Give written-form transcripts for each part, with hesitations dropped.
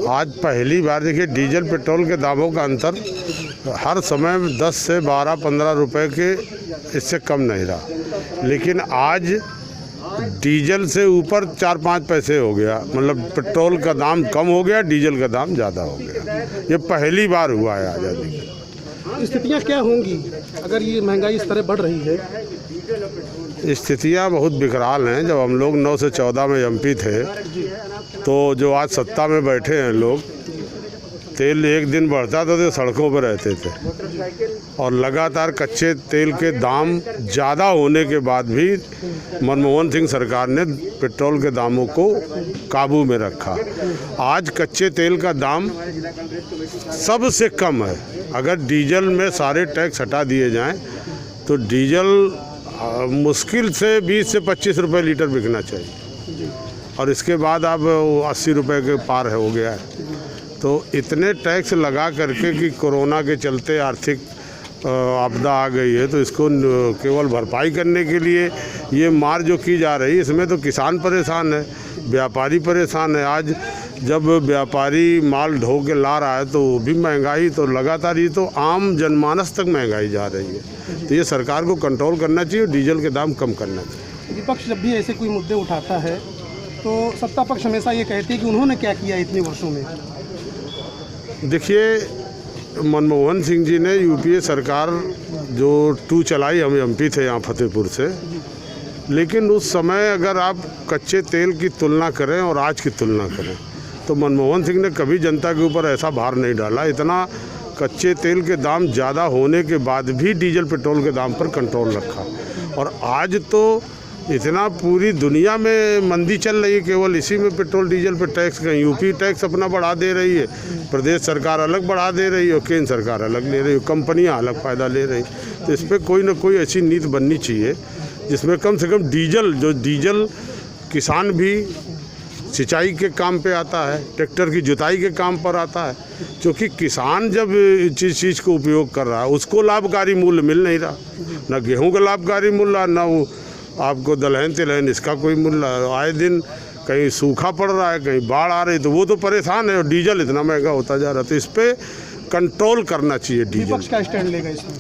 आज पहली बार देखिए डीजल पेट्रोल के दामों का अंतर हर समय 10 से 12-15 रुपए के इससे कम नहीं रहा, लेकिन आज डीजल से ऊपर 4-5 पैसे हो गया। मतलब पेट्रोल का दाम कम हो गया, डीजल का दाम ज़्यादा हो गया। ये पहली बार हुआ है आज़ादी की। स्थितियाँ क्या होंगी अगर ये महंगाई इस तरह बढ़ रही है? स्थितियाँ बहुत विकराल हैं। जब हम लोग 9 से 14 में एमपी थे, तो जो आज सत्ता में बैठे हैं लोग, तेल एक दिन बढ़ता था तो सड़कों पर रहते थे, और लगातार कच्चे तेल के दाम ज़्यादा होने के बाद भी मनमोहन सिंह सरकार ने पेट्रोल के दामों को काबू में रखा। आज कच्चे तेल का दाम सबसे कम है। अगर डीजल में सारे टैक्स हटा दिए जाएं तो डीजल मुश्किल से 20 से 25 रुपए लीटर बिकना चाहिए, और इसके बाद अब 80 रुपए के पार हो गया है। तो इतने टैक्स लगा करके कि कोरोना के चलते आर्थिक आपदा आ गई है, तो इसको केवल भरपाई करने के लिए ये मार जो की जा रही है, इसमें तो किसान परेशान है, व्यापारी परेशान है। आज जब व्यापारी माल ढो के ला रहा है तो वो भी महंगाई, तो लगातार ये तो आम जनमानस तक महंगाई जा रही है। तो ये सरकार को कंट्रोल करना चाहिए और डीजल के दाम कम करना चाहिए। विपक्ष जब भी ऐसे कोई मुद्दे उठाता है तो सत्ता पक्ष हमेशा ये कहती है कि उन्होंने क्या किया इतने वर्षों में। देखिए, मनमोहन सिंह जी ने यूपीए सरकार जो 2 चलाई, हम एमपी थे यहाँ फतेहपुर से, लेकिन उस समय अगर आप कच्चे तेल की तुलना करें और आज की तुलना करें तो मनमोहन सिंह ने कभी जनता के ऊपर ऐसा भार नहीं डाला। इतना कच्चे तेल के दाम ज़्यादा होने के बाद भी डीजल पेट्रोल के दाम पर कंट्रोल रखा, और आज तो इतना पूरी दुनिया में मंदी चल रही है, केवल इसी में पेट्रोल डीजल पे टैक्स, कहीं यूपी टैक्स अपना बढ़ा दे रही है, प्रदेश सरकार अलग बढ़ा दे रही है और केंद्र सरकार अलग ले रही है, कंपनियां अलग फ़ायदा ले रही। तो इस पर कोई ना कोई ऐसी नीति बननी चाहिए जिसमें कम से कम डीजल किसान भी सिंचाई के काम पे आता है, ट्रैक्टर की जुताई के काम पर आता है, क्योंकि किसान जब जिस चीज़ को उपयोग कर रहा है उसको लाभकारी मूल्य मिल नहीं रहा, ना गेहूँ का लाभकारी मूल्य, ना वो आपको दलहन तिलहन इसका कोई मूल्य। आए दिन कहीं सूखा पड़ रहा है, कहीं बाढ़ आ रही, तो वो तो परेशान है, और डीजल इतना महंगा होता जा रहा है। तो इस पर कंट्रोल करना चाहिए डीजल। विपक्ष का स्टैंड लेगा इसमें?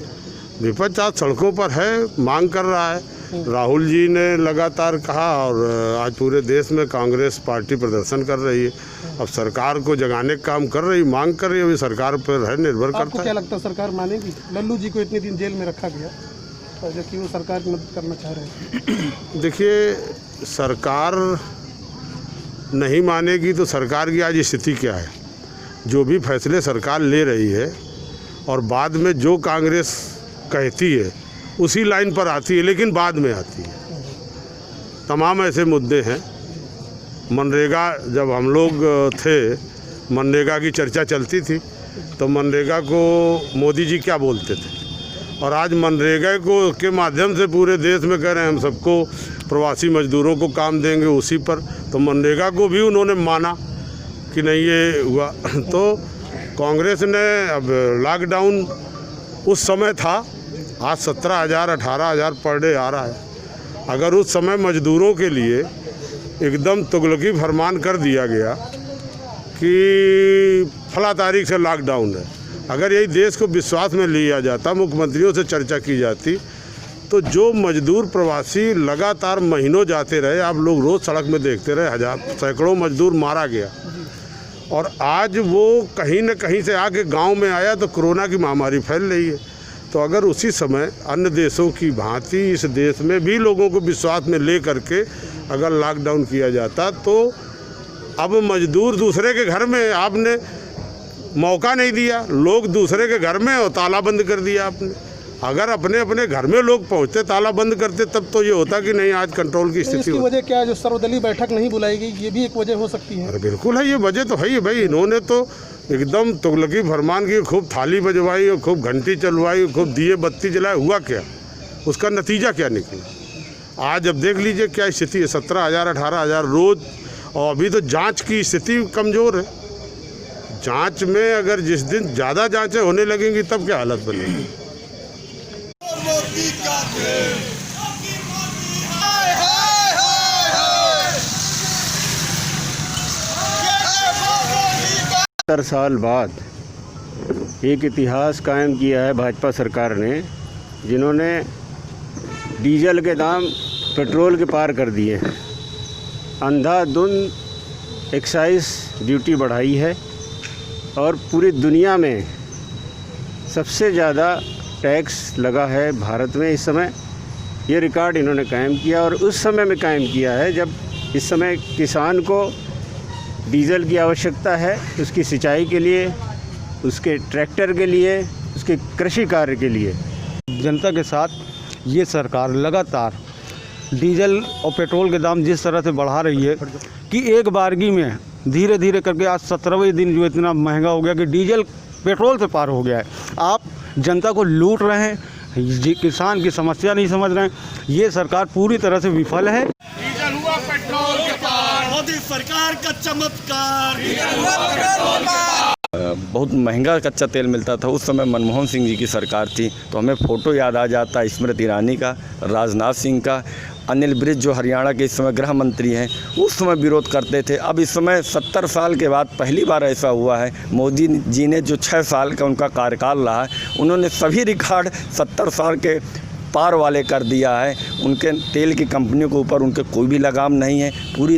विपक्ष आज सड़कों पर है, मांग कर रहा है। राहुल जी ने लगातार कहा, और आज पूरे देश में कांग्रेस पार्टी प्रदर्शन कर रही है। अब सरकार को जगाने का काम कर रही, मांग कर रही है, अभी सरकार पर है, निर्भर करता है। आपको क्या लगता है सरकार मानेगी? लल्लू जी को इतने दिन जेल में रखा गया, जबकि वो सरकार की मदद करना चाह रहे हैं। देखिए, सरकार नहीं मानेगी तो सरकार की आज स्थिति क्या है? जो भी फैसले सरकार ले रही है और बाद में जो कांग्रेस कहती है उसी लाइन पर आती है, लेकिन बाद में आती है। तमाम ऐसे मुद्दे हैं। मनरेगा, जब हम लोग थे, मनरेगा की चर्चा चलती थी, तो मनरेगा को मोदी जी क्या बोलते थे, और आज मनरेगा को के माध्यम से पूरे देश में कह रहे हैं हम सबको प्रवासी मजदूरों को काम देंगे उसी पर। तो मनरेगा को भी उन्होंने माना कि नहीं ये हुआ। तो कांग्रेस ने अब लॉकडाउन उस समय था, आज 17,000 18,000 पर डे आ रहा है। अगर उस समय मजदूरों के लिए एकदम तुगलकी फरमान कर दिया गया कि फला तारीख से लॉकडाउन है, अगर यही देश को विश्वास में लिया जाता, मुख्यमंत्रियों से चर्चा की जाती, तो जो मजदूर प्रवासी लगातार महीनों जाते रहे, आप लोग रोज़ सड़क में देखते रहे, सैकड़ों मजदूर मारा गया, और आज वो कहीं न कहीं से आके गांव में आया तो कोरोना की महामारी फैल रही है। तो अगर उसी समय अन्य देशों की भांति इस देश में भी लोगों को विश्वास में ले करके अगर लॉकडाउन किया जाता, तो अब मजदूर दूसरे के घर में आपने मौका नहीं दिया, लोग दूसरे के घर में और ताला बंद कर दिया आपने। अगर अपने अपने घर में लोग पहुंचते, ताला बंद करते, तब तो ये होता कि नहीं आज कंट्रोल की स्थिति। इसकी वजह क्या है? जो सर्वदलीय बैठक नहीं बुलाई गई, ये भी एक वजह हो सकती है। अरे बिल्कुल है, ये वजह तो है ही भाई। इन्होंने तो एकदम तुगलकी फरमान की, खूब थाली बजवाई और खूब घंटी चलवाई, खूब दिए बत्ती जलाए। हुआ क्या? उसका नतीजा क्या निकला? आज अब देख लीजिए क्या स्थिति है, 17,000 18,000 रोज़, और अभी तो जाँच की स्थिति कमज़ोर है। जांच में अगर जिस दिन ज़्यादा जांचें होने लगेंगी तब क्या हालत बनेगी। 70 साल बाद एक इतिहास कायम किया है भाजपा सरकार ने, जिन्होंने डीजल के दाम पेट्रोल के पार कर दिए हैं। अंधाधुंध एक्साइज ड्यूटी बढ़ाई है और पूरी दुनिया में सबसे ज़्यादा टैक्स लगा है भारत में इस समय। ये रिकॉर्ड इन्होंने कायम किया और उस समय में कायम किया है जब इस समय किसान को डीजल की आवश्यकता है, उसकी सिंचाई के लिए, उसके ट्रैक्टर के लिए, उसके कृषि कार्य के लिए। जनता के साथ ये सरकार लगातार डीजल और पेट्रोल के दाम जिस तरह से बढ़ा रही है कि एक बारगी में धीरे धीरे करके आज 17वें दिन जो इतना महंगा हो गया कि डीजल पेट्रोल से पार हो गया है। आप जनता को लूट रहे हैं, किसान की समस्या नहीं समझ रहे हैं। ये सरकार पूरी तरह से विफल है। डीजल हुआ पेट्रोल के पार, मोदी सरकार का चमत्कार। डीजल हुआ पेट्रोल के पार। बहुत महंगा कच्चा तेल मिलता था, उस समय मनमोहन सिंह जी की सरकार थी, तो हमें फ़ोटो याद आ जाता है स्मृति ईरानी का, राजनाथ सिंह का, अनिल विज जो हरियाणा के इस समय गृह मंत्री हैं, उस समय विरोध करते थे। अब इस समय 70 साल के बाद पहली बार ऐसा हुआ है। मोदी जी ने जो 6 साल का उनका कार्यकाल रहा है, उन्होंने सभी रिकॉर्ड 70 साल के पार वाले कर दिया है। उनके तेल की कंपनियों के ऊपर उनके कोई भी लगाम नहीं है। पूरी